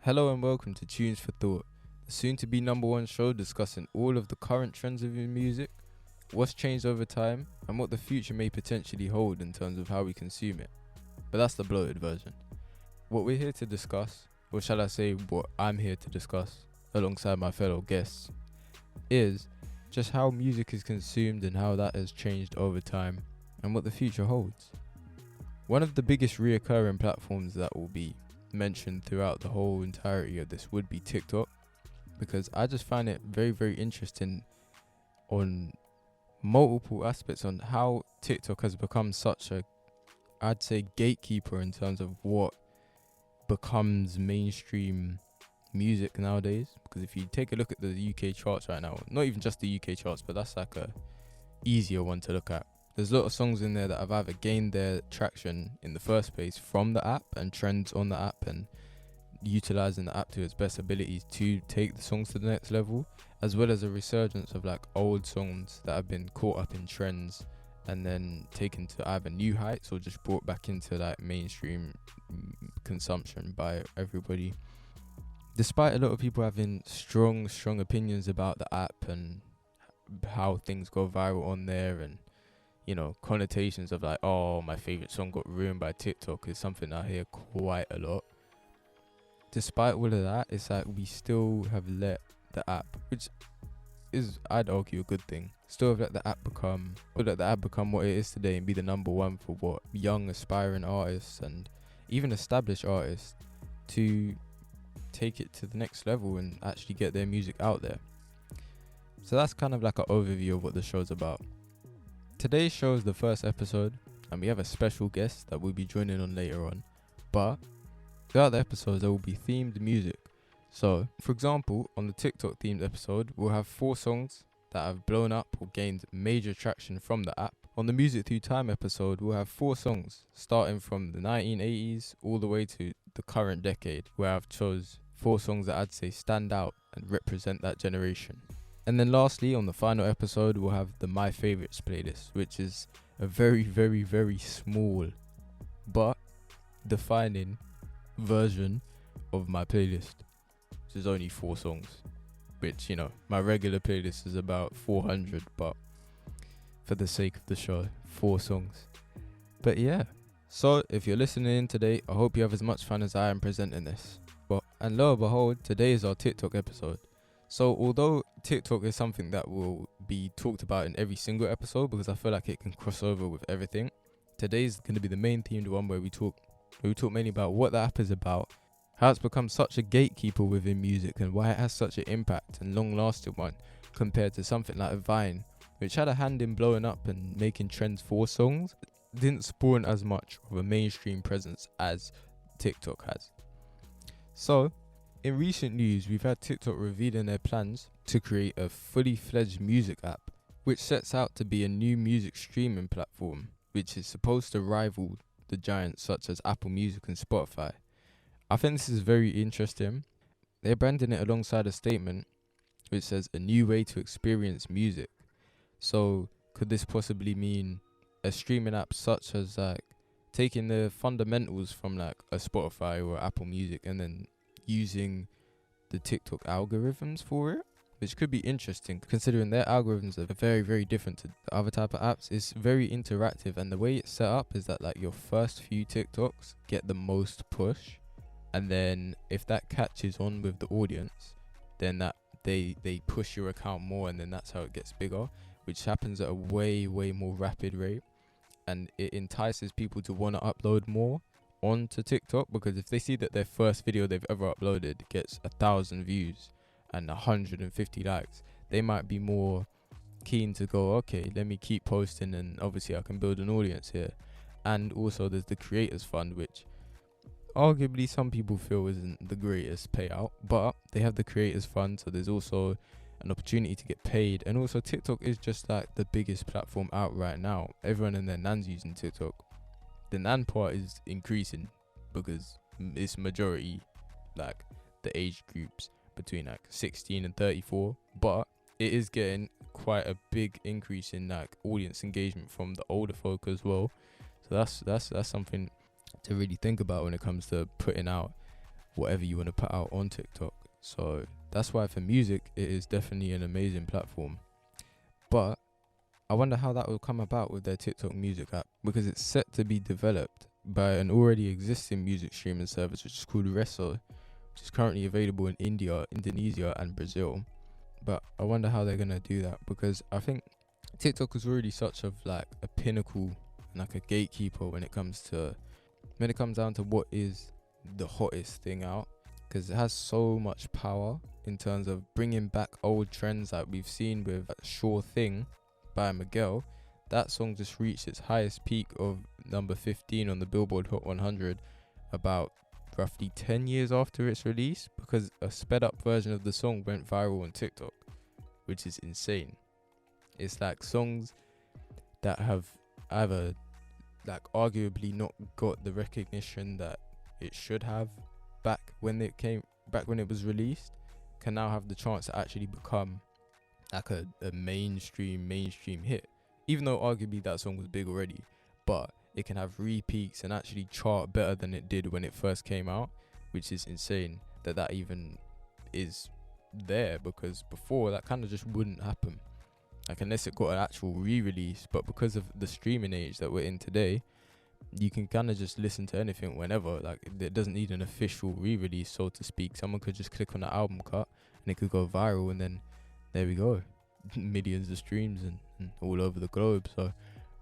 Hello and welcome to Tunes for Thought, the soon-to-be number one show discussing all of the current trends within music, what's changed over time, and what the future may potentially hold in terms of how we consume it. But that's the bloated version. What we're here to discuss, or shall I say what I'm here to discuss, alongside my fellow guests, is just how music is consumed and how that has changed over time, and what the future holds. One of the biggest reoccurring platforms that will be mentioned throughout the whole entirety of this would be TikTok, because I just find it very, very interesting on multiple aspects on how TikTok has become such a, I'd say, gatekeeper in terms of what becomes mainstream music nowadays. Because if you take a look at the UK charts right now, not even just the UK charts, but that's like a easier one to look at. There's a lot of songs in there that have either gained their traction in the first place from the app and trends on the app and utilizing the app to its best abilities to take the songs to the next level, as well as a resurgence of like old songs that have been caught up in trends and then taken to either new heights or just brought back into like mainstream consumption by everybody. Despite a lot of people having strong opinions about the app and how things go viral on there, and connotations of like, oh, my favorite song got ruined by TikTok is something I hear quite a lot. Despite all of that, it's like we still have let the app, which is, I'd argue, a good thing, still have let the app become what it is today and be the number one for what young aspiring artists and even established artists to take it to the next level and actually get their music out there. So that's kind of like an overview of what the show's about. Today's show is the first episode, and we have a special guest that we'll be joining on later on. But throughout the episodes, there will be themed music. So, for example, on the TikTok themed episode, we'll have 4 songs that have blown up or gained major traction from the app. On the Music Through Time episode, we'll have 4 songs starting from the 1980s all the way to the current decade, where I've chose 4 songs that I'd say stand out and represent that generation. And then lastly, on the final episode, we'll have the My Favorites playlist, which is a very, very, very small but defining version of my playlist, which is only 4 songs, which, my regular playlist is about 400, but for the sake of the show, 4 songs. But yeah, so if you're listening in today, I hope you have as much fun as I am presenting this. And lo and behold, today is our TikTok episode. So although TikTok is something that will be talked about in every single episode, because I feel like it can cross over with everything, today's going to be the main themed one where we talk mainly about what the app is about, how it's become such a gatekeeper within music, and why it has such an impact and long-lasting one compared to something like Vine, which had a hand in blowing up and making trends for songs, didn't spawn as much of a mainstream presence as TikTok has. So, in recent news, we've had TikTok revealing their plans to create a fully fledged music app, which sets out to be a new music streaming platform, which is supposed to rival the giants such as Apple Music and Spotify. I think this is very interesting. They're branding it alongside a statement which says a new way to experience music. So could this possibly mean a streaming app such as like taking the fundamentals from like a Spotify or Apple Music and then using the TikTok algorithms for it, which could be interesting considering their algorithms are very, very different to the other type of apps. It's very interactive, and the way it's set up is that like your first few TikToks get the most push, and then if that catches on with the audience, then that they push your account more, and then that's how it gets bigger, which happens at a way more rapid rate, and it entices people to want to upload more onto TikTok, because if they see that their first video they've ever uploaded gets 1,000 views and 150 likes, they might be more keen to go, okay, let me keep posting, and obviously I can build an audience here. And also there's the Creators Fund, which arguably some people feel isn't the greatest payout, but they have the Creators Fund, so there's also an opportunity to get paid. And also TikTok is just like the biggest platform out right now. Everyone and their nan's using TikTok. The nan part is increasing because it's majority like the age groups between like 16 and 34, but it is getting quite a big increase in like audience engagement from the older folk as well. So that's something to really think about when it comes to putting out whatever you want to put out on TikTok. So that's why for music, it is definitely an amazing platform. But I wonder how that will come about with their TikTok music app, because it's set to be developed by an already existing music streaming service, which is called Resso, which is currently available in India, Indonesia, and Brazil. But I wonder how they're gonna do that, because I think TikTok is already such of like a pinnacle, like a gatekeeper when it comes down to what is the hottest thing out, because it has so much power in terms of bringing back old trends that we've seen with Sure Thing by Miguel. That song just reached its highest peak of number 15 on the Billboard Hot 100 about roughly 10 years after its release, because a sped up version of the song went viral on TikTok, which is insane. It's like songs that have either like arguably not got the recognition that it should have back when it was released, can now have the chance to actually become like a mainstream hit, even though arguably that song was big already. But it can have repeats and actually chart better than it did when it first came out, which is insane that even is there, because before that kind of just wouldn't happen, like unless it got an actual re-release. But because of the streaming age that we're in today, you can kind of just listen to anything whenever. Like it doesn't need an official re-release, so to speak. Someone could just click on the album cut and it could go viral, and then there we go, millions of streams and all over the globe. So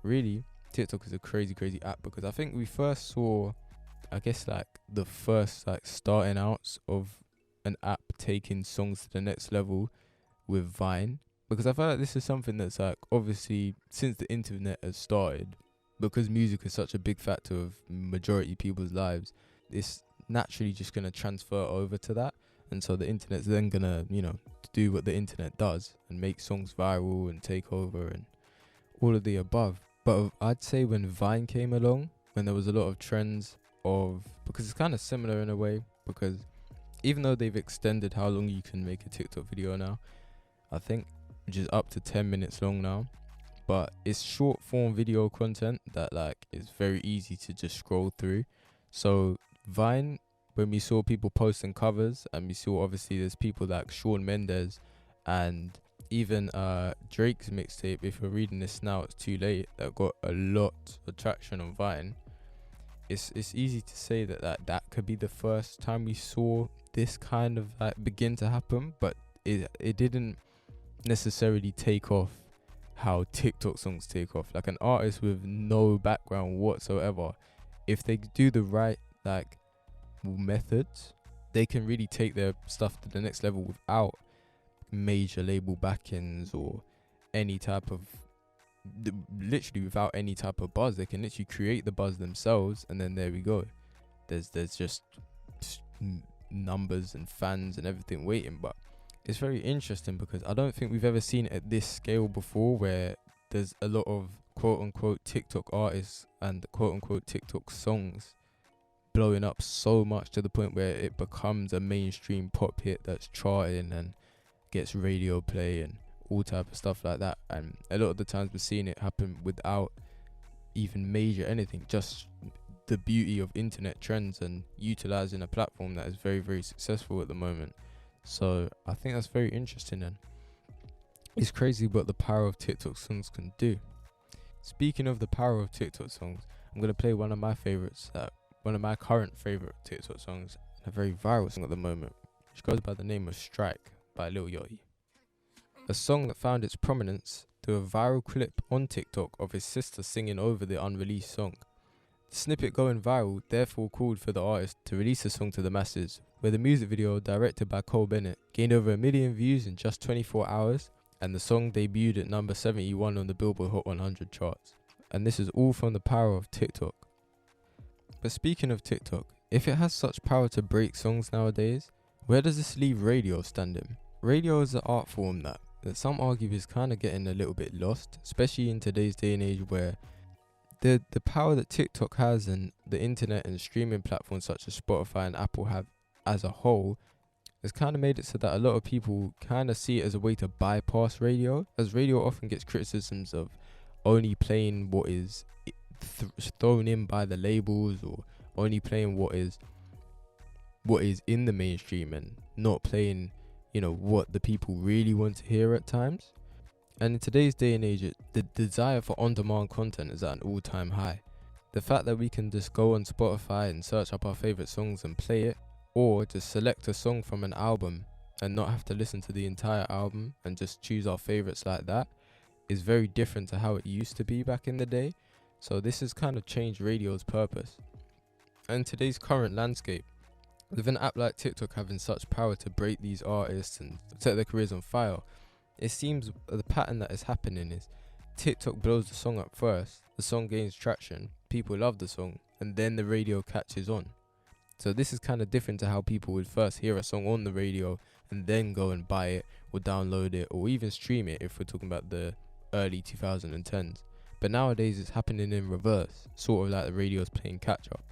really, TikTok is a crazy app, because I think we first saw, I guess, like the first like starting outs of an app taking songs to the next level with Vine, because I feel like this is something that's like obviously since the internet has started, because music is such a big factor of majority of people's lives, it's naturally just going to transfer over to that. And so the internet's then going to, do what the internet does and make songs viral and take over and all of the above. But I'd say when Vine came along, when there was a lot of trends because it's kind of similar in a way, because even though they've extended how long you can make a TikTok video now, I think, which is up to 10 minutes long now, but it's short form video content that like is very easy to just scroll through. So Vine, when we saw people posting covers, and we saw obviously there's people like Shawn Mendes and even Drake's mixtape, If You're Reading This Now It's Too Late, that got a lot of traction on Vine. It's easy to say that could be the first time we saw this kind of like begin to happen, but it didn't necessarily take off how TikTok songs take off. Like an artist with no background whatsoever, if they do the right like methods, they can really take their stuff to the next level without major label backings or any type of literally without any type of buzz. They can literally create the buzz themselves, and then there we go, there's just numbers and fans and everything waiting. But it's very interesting because I don't think we've ever seen it at this scale before, where there's a lot of quote unquote TikTok artists and quote unquote TikTok songs blowing up so much to the point where it becomes a mainstream pop hit that's charting and gets radio play and all type of stuff like that. And a lot of the times we're seeing it happen without even major anything, just the beauty of internet trends and utilizing a platform that is very successful at the moment. So I think that's very interesting, and it's crazy what the power of TikTok songs can do. Speaking of the power of TikTok songs, I'm going to play one of my favorites, one of my current favorite TikTok songs, a very viral song at the moment, which goes by the name of Strike by Lil Yachty. A song that found its prominence through a viral clip on TikTok of his sister singing over the unreleased song. The snippet going viral therefore called for the artist to release the song to the masses, where the music video, directed by Cole Bennett, gained over 1 million views in just 24 hours, and the song debuted at number 71 on the Billboard Hot 100 charts. And this is all from the power of TikTok. But speaking of TikTok, if it has such power to break songs nowadays, where does this leave radio standing? Radio is an art form that some argue is kind of getting a little bit lost, especially in today's day and age, where the power that TikTok has and the internet and streaming platforms such as Spotify and Apple have as a whole has kind of made it so that a lot of people kind of see it as a way to bypass radio, as radio often gets criticisms of only playing what is thrown in by the labels, or only playing what is what is in the mainstream and not playing, what the people really want to hear at times. And in today's day and age, the desire for on-demand content is at an all-time high. The fact that we can just go on Spotify and search up our favorite songs and play it, or just select a song from an album and not have to listen to the entire album and just choose our favorites like that, is very different to how it used to be back in the day. So this has kind of changed radio's purpose. And today's current landscape, with an app like TikTok having such power to break these artists and set their careers on fire, it seems the pattern that is happening is TikTok blows the song up first, the song gains traction, people love the song, and then the radio catches on. So this is kind of different to how people would first hear a song on the radio and then go and buy it or download it or even stream it if we're talking about the early 2010s. But nowadays it's happening in reverse, sort of like the radio's playing catch up.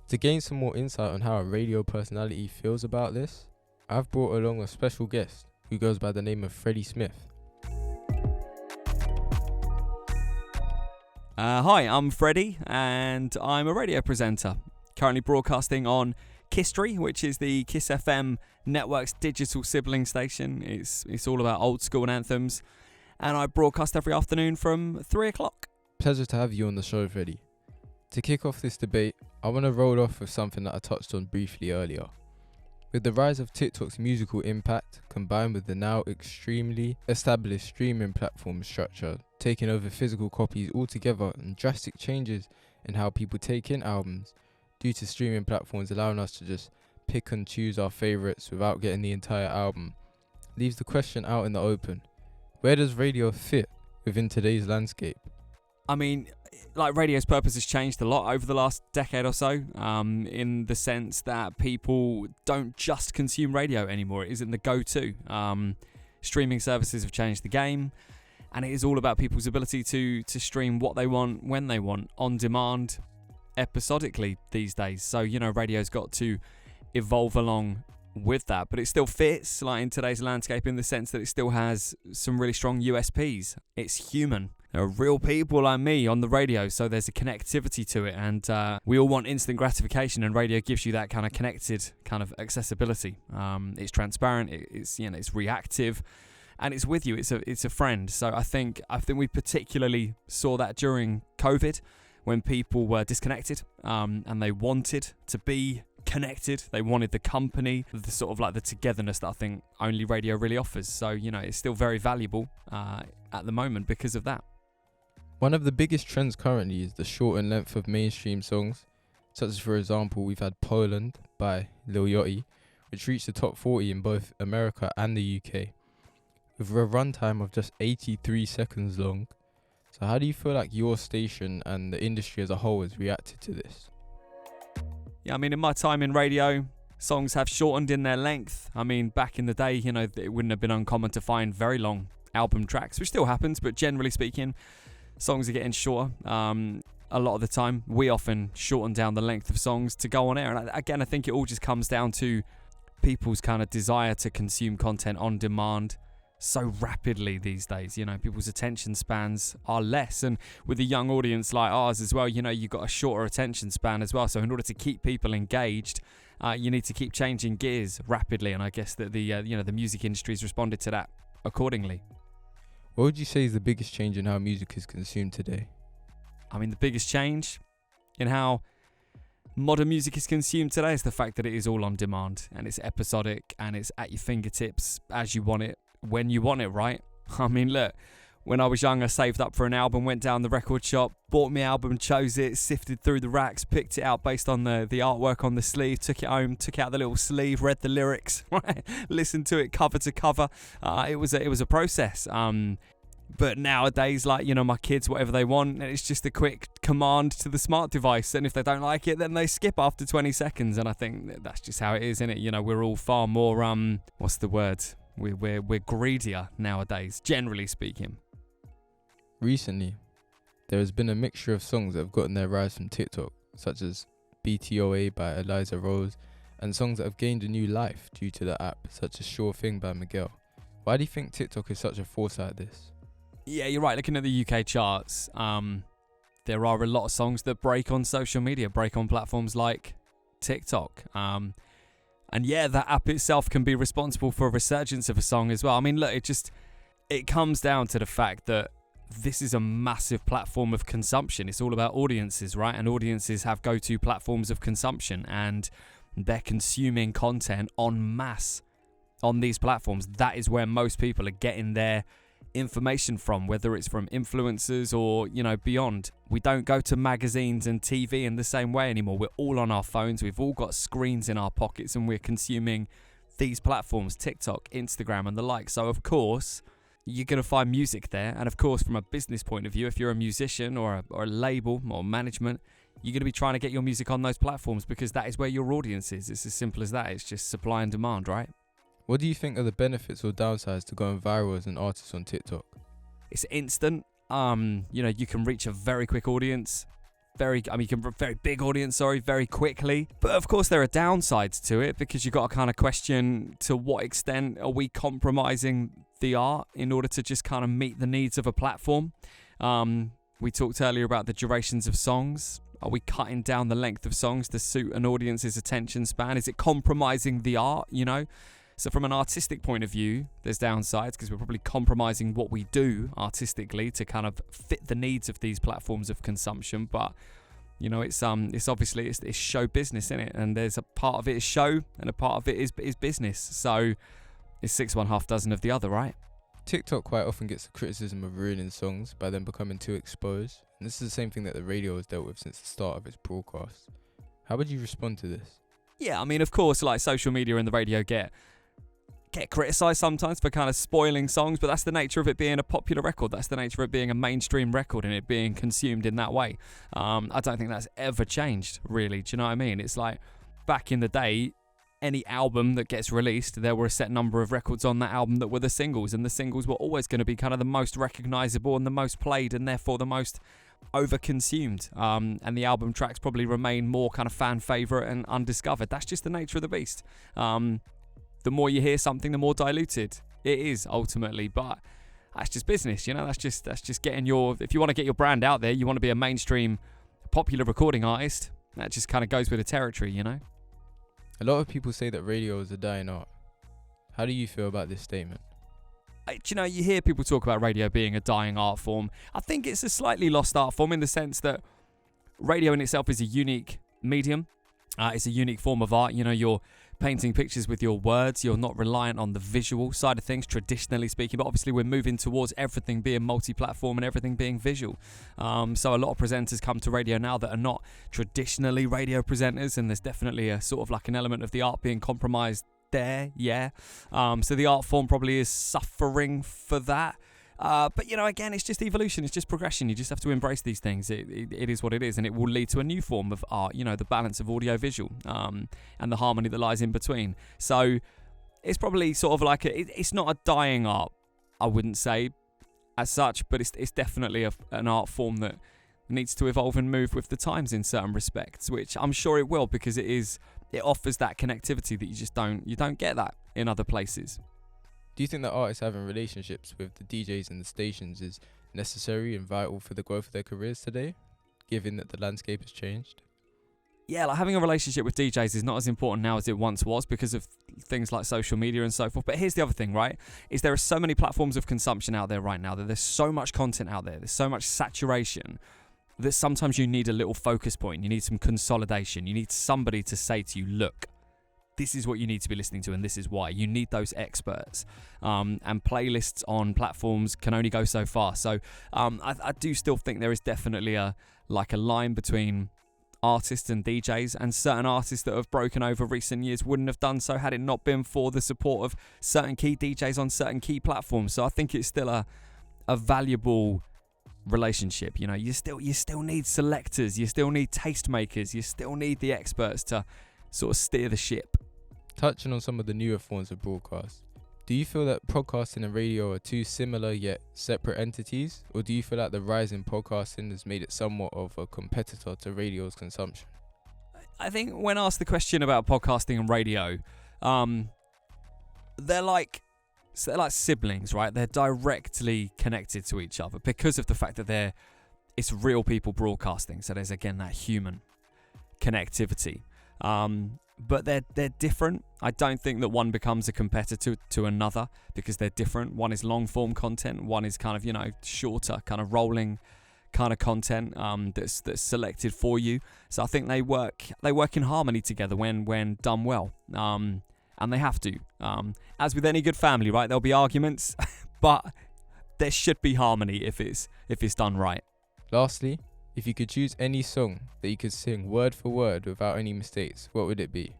To gain some more insight on how a radio personality feels about this, I've brought along a special guest who goes by the name of Freddie Smith. Hi, I'm Freddie and I'm a radio presenter, currently broadcasting on KISSTORY, which is the KISS FM network's digital sibling station. It's all about old school anthems, and I broadcast every afternoon from 3 o'clock. Pleasure to have you on the show, Freddie. To kick off this debate, I want to roll off with something that I touched on briefly earlier. With the rise of TikTok's musical impact, combined with the now extremely established streaming platform structure taking over physical copies altogether, and drastic changes in how people take in albums due to streaming platforms allowing us to just pick and choose our favourites without getting the entire album, leaves the question out in the open. Where does radio fit within today's landscape? I mean, like, radio's purpose has changed a lot over the last decade or so, in the sense that people don't just consume radio anymore. It isn't the go-to. Streaming services have changed the game, and it is all about people's ability to stream what they want, when they want, on demand, episodically these days. So, radio's got to evolve along with that, but it still fits, like, in today's landscape, in the sense that it still has some really strong USPs. It's human. There are real people like me on the radio, so there's a connectivity to it, and we all want instant gratification, and radio gives you that kind of connected kind of accessibility. It's transparent, it's reactive, and it's with you. It's a friend. So I think we particularly saw that during COVID, when people were disconnected, and they wanted to be connected. They wanted the company, the sort of like the togetherness that I think only radio really offers. So it's still very valuable at the moment because of that. One of the biggest trends currently is the shortened length of mainstream songs, such as, for example, we've had Poland by Lil Yachty, which reached the top 40 in both America and the UK, with a runtime of just 83 seconds long. So how do you feel like your station and the industry as a whole has reacted to this? Yeah, I mean, in my time in radio, songs have shortened in their length. I mean, back in the day, it wouldn't have been uncommon to find very long album tracks, which still happens, but generally speaking, songs are getting shorter. A lot of the time, we often shorten down the length of songs to go on air. And again, I think it all just comes down to people's kind of desire to consume content on demand so rapidly these days. People's attention spans are less, and with a young audience like ours as well, you've got a shorter attention span as well. So in order to keep people engaged, you need to keep changing gears rapidly, and I guess that the music industry has responded to that accordingly. What would you say is the biggest change in how music is consumed today? I mean, the biggest change in how modern music is consumed today is the fact that it is all on demand, and it's episodic, and it's at your fingertips as you want it, when you want it, right? I mean, look, when I was young, I saved up for an album, went down the record shop, bought my album, chose it, sifted through the racks, picked it out based on the artwork on the sleeve, took it home, took out the little sleeve, read the lyrics, right? Listened to it cover to cover. It was a process. But nowadays, like, my kids, whatever they want, it's just a quick command to the smart device, and if they don't like it, then they skip after 20 seconds. And I think that's just how it is, isn't it? We're all far more what's the word? We're greedier nowadays, generally speaking. Recently, there has been a mixture of songs that have gotten their rise from TikTok, such as BTOA by Eliza Rose, and songs that have gained a new life due to the app, such as Sure Thing by Miguel. Why do you think TikTok is such a force like this? Yeah, you're right. Looking at the UK charts, there are a lot of songs that break on social media, break on platforms like TikTok. And yeah, that app itself can be responsible for a resurgence of a song as well. I mean, look, it comes down to the fact that this is a massive platform of consumption. It's all about audiences, right? And audiences have go-to platforms of consumption, and they're consuming content en masse on these platforms. That is where most people are getting their information from, whether it's from influencers or, beyond. We don't go to magazines and TV in the same way anymore. We're all on our phones. We've all got screens in our pockets, and we're consuming these platforms, TikTok, Instagram, and the like. So, of course, you're going to find music there. And of course, from a business point of view, if you're a musician or a label or management, you're going to be trying to get your music on those platforms because that is where your audience is. It's as simple as that. It's just supply and demand, right? What do you think are the benefits or downsides to going viral as an artist on TikTok? It's instant. You can reach a very quick audience. Very big audience, very quickly. But of course, there are downsides to it because you've got to kind of question to what extent are we compromising the art in order to just kind of meet the needs of a platform. We talked earlier about the durations of songs. Are we cutting down the length of songs to suit an audience's attention span? Is it compromising the art, So from an artistic point of view, there's downsides because we're probably compromising what we do artistically to kind of fit the needs of these platforms of consumption. But, it's obviously it's show business, isn't it? And there's a part of it is show and a part of it is business. So it's 6 1/2 dozen of the other, right? TikTok quite often gets the criticism of ruining songs by them becoming too exposed. And this is the same thing that the radio has dealt with since the start of its broadcast. How would you respond to this? Yeah, I mean, of course, like social media and the radio get criticised sometimes for kind of spoiling songs, but that's the nature of it being a popular record. That's the nature of it being a mainstream record and it being consumed in that way. I don't think that's ever changed, really. Do you know what I mean? It's like back in the day, any album that gets released, there were a set number of records on that album that were the singles, and the singles were always going to be kind of the most recognisable and the most played and therefore the most over-consumed. And the album tracks probably remain more kind of fan favourite and undiscovered. That's just the nature of the beast. The more you hear something, the more diluted it is ultimately. But that's just business, That's just getting if you want to get your brand out there, you want to be a mainstream popular recording artist. That just kind of goes with the territory, A lot of people say that radio is a dying art. How do you feel about this statement? You hear people talk about radio being a dying art form. I think it's a slightly lost art form in the sense that radio in itself is a unique medium. It's a unique form of art. You're painting pictures with your words. You're not reliant on the visual side of things, traditionally speaking. But obviously, we're moving towards everything being multi-platform and everything being visual. So a lot of presenters come to radio now that are not traditionally radio presenters, and there's definitely a sort of like an element of the art being compromised there. Yeah. So the art form probably is suffering for that. But, again, it's just evolution. It's just progression. You just have to embrace these things. It is what it is, and it will lead to a new form of art, the balance of audio-visual and the harmony that lies in between. So it's probably sort of like it's not a dying art, I wouldn't say, as such, but it's definitely an art form that needs to evolve and move with the times in certain respects, which I'm sure it will because it offers that connectivity that you don't get that in other places. Do you think that artists having relationships with the DJs and the stations is necessary and vital for the growth of their careers today, given that the landscape has changed? Yeah, like having a relationship with DJs is not as important now as it once was because of things like social media and so forth. But here's the other thing, right? Is there are so many platforms of consumption out there right now that there's so much content out there, there's so much saturation that sometimes you need a little focus point. You need some consolidation. You need somebody to say to you, look, this is what you need to be listening to and this is why. You need those experts. And playlists on platforms can only go so far. So I do still think there is definitely a line between artists and DJs, and certain artists that have broken over recent years wouldn't have done so had it not been for the support of certain key DJs on certain key platforms. So I think it's still a valuable relationship. You still need selectors, you still need tastemakers, you still need the experts to sort of steer the ship. Touching on some of the newer forms of broadcast, do you feel that podcasting and radio are two similar yet separate entities, or do you feel like the rise in podcasting has made it somewhat of a competitor to radio's consumption? I think when asked the question about podcasting and radio, they're like siblings, right? They're directly connected to each other because of the fact that it's real people broadcasting. So there's again that human connectivity. but they're different. I don't think that one becomes a competitor to another because they're different. One is long form content, one is kind of, shorter, kind of rolling kind of content that's selected for you. So I think they work in harmony together when done well. And they have to. As with any good family, right? There'll be arguments, but there should be harmony if it's done right. Lastly, if you could choose any song that you could sing word for word without any mistakes, what would it be?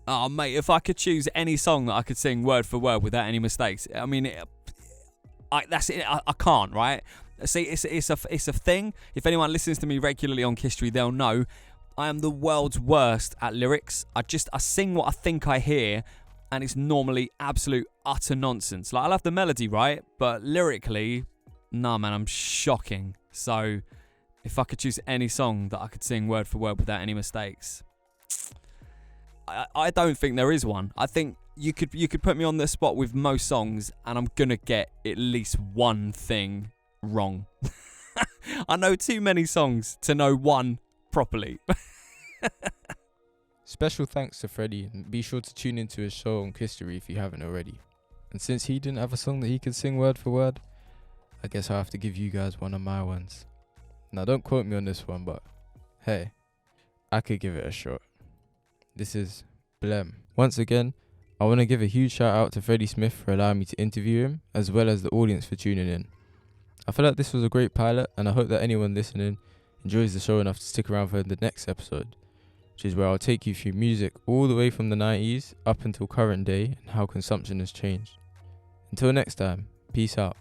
Oh, mate, if I could choose any song that I could sing word for word without any mistakes, I mean, that's it. I can't, right? See, it's a thing. If anyone listens to me regularly on KISSTORY, they'll know I am the world's worst at lyrics. I sing what I think I hear, and it's normally absolute utter nonsense. Like, I love the melody, right? But lyrically, nah, man, I'm shocking. So, if I could choose any song that I could sing word for word without any mistakes, I don't think there is one. I think you could put me on the spot with most songs, and I'm gonna get at least one thing wrong. I know too many songs to know one properly. Special thanks to Freddie, and be sure to tune into his show on KISSTORY if you haven't already. And since he didn't have a song that he could sing word for word, I guess I'll have to give you guys one of my ones. Now don't quote me on this one, but hey, I could give it a shot. This is Blem. Once again, I want to give a huge shout out to Freddie Smith for allowing me to interview him, as well as the audience for tuning in. I feel like this was a great pilot, and I hope that anyone listening enjoys the show enough to stick around for the next episode, which is where I'll take you through music all the way from the 90s up until current day and how consumption has changed. Until next time, peace out.